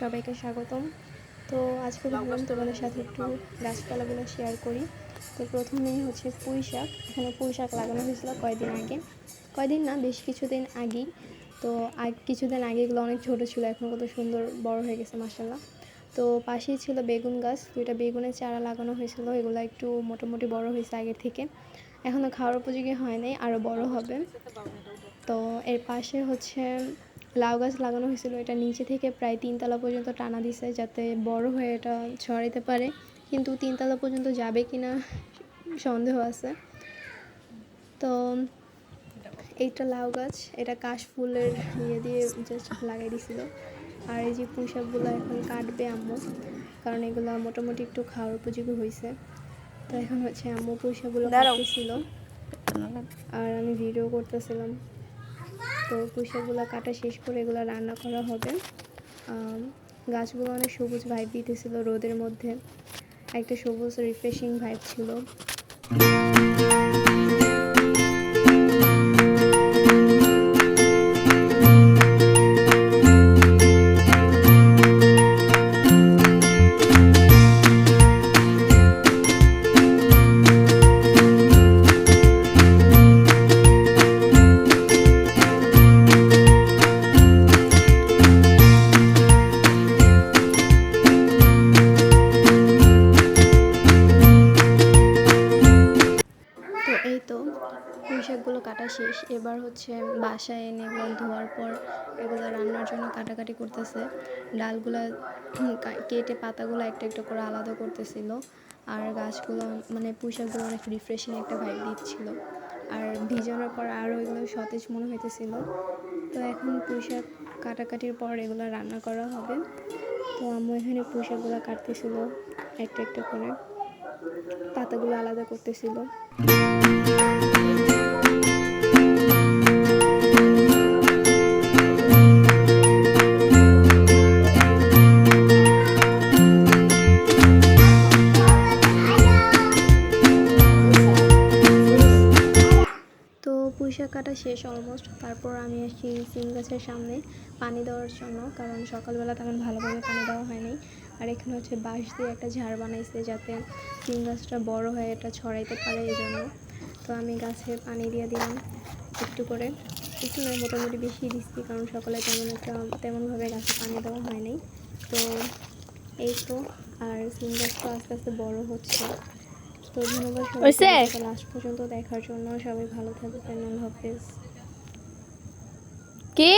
সবাইকে স্বাগতম। তো আজকে ভাবলাম তোমাদের সাথে একটু গাছপালাগুলো শেয়ার করি। তো প্রথমেই হচ্ছে পুঁই শাক। এখানে পুঁই শাক লাগানো হয়েছিল কয়দিন না বেশ কিছুদিন আগেই। তো কিছুদিন আগে এগুলো অনেক ছোটো ছিল, এখন কত সুন্দর বড় হয়ে গেছে মাশাআল্লাহ। তো পাশেই ছিল বেগুন গাছ, 2টা বেগুনের চারা লাগানো হয়েছিল, এগুলো একটু মোটামুটি বড় হয়েছে আগের থেকে, এখনও খাওয়ার উপযোগী হয় নাই, আরও বড় হবে। তো এর পাশে হচ্ছে লাউ গাছ লাগানো হয়েছিল, এটা নিচে থেকে প্রায় 3 তলা পর্যন্ত টানা দিছে যাতে বড় হয়ে এটা ছড়াইতে পারে, কিন্তু 3 তলা পর্যন্ত যাবে কিনা সন্দেহ আছে। তো এইটা লাউ গাছ, এটা কাশফুলের দিয়ে জাস্ট লাগাই দিছিল। আর এই যে পুঁই শাকগুলো এখন কাটবে আম্মু, কারণ এগুলো মোটামুটি একটু খাওয়ার উপযোগী হয়েছে। তো এখন হচ্ছে আম্মু পুঁই শাকগুলো কাটতেছিল আর আমি ভিডিও করতেছিলাম। তো পুঁই শাকগুলো কাটা শেষ করে এগুলো রান্না করা হবে। গাছগুলো অনেক সবুজ ভাইব দিতেছিল রোদের মধ্যে, একটা সবুজ রিফ্রেশিং ভাইব ছিল। এই তো পুঁই শাকগুলো কাটা শেষ, এবার হচ্ছে বাসায় এনে এগুলো ধোয়ার পর এগুলো রান্নার জন্য কাটাকাটি করতেছে। ডালগুলো কেটে পাতাগুলো একটা একটা করে আলাদা করতেছিল। আর গাছগুলো মানে পুঁই শাকগুলো অনেক রিফ্রেশিং একটা ভাইব দিচ্ছিল, আর ভিজানোর পর আরও এগুলো সতেজ মনে হইতেছিল। তো এখন পুঁই শাক কাটাকাটির পর এগুলো রান্না করা হবে। তো আম্মু এখানে পুঁই শাকগুলো কাটতেছিল, একটা একটা করে পাতাগুলো আলাদা করতেছিল। তো পুঁই শাক কাটা শেষ অলমোস্ট, তারপর আমি আসি সিম গাছের সামনে পানি দেওয়ার জন্য, কারণ সকালবেলা তেমন ভালোভাবে পানি দেওয়া হয়নি। আর এখানে হচ্ছে বাঁশ দিয়ে একটা ঝাড় বানাইছে যাতে সিম গাছটা বড় হয়ে এটা ছড়াইতে পারে, এই জন্য। তো আমি গাছে পানি দিয়ে দিলাম একটু করে, একটু নয় মোটামুটি বেশি দিচ্ছি, কারণ সকালে তেমনভাবে গাছে পানি দেওয়া হয়নি। তো এই তো, আর সিম গাছটা আস্তে আস্তে বড় হচ্ছে। তো ধন্যবাদ সবাইকে লাস্ট পর্যন্ত দেখার জন্য। সবাই ভালো থাকবেন, আল্লাহ হাফেজ। কি?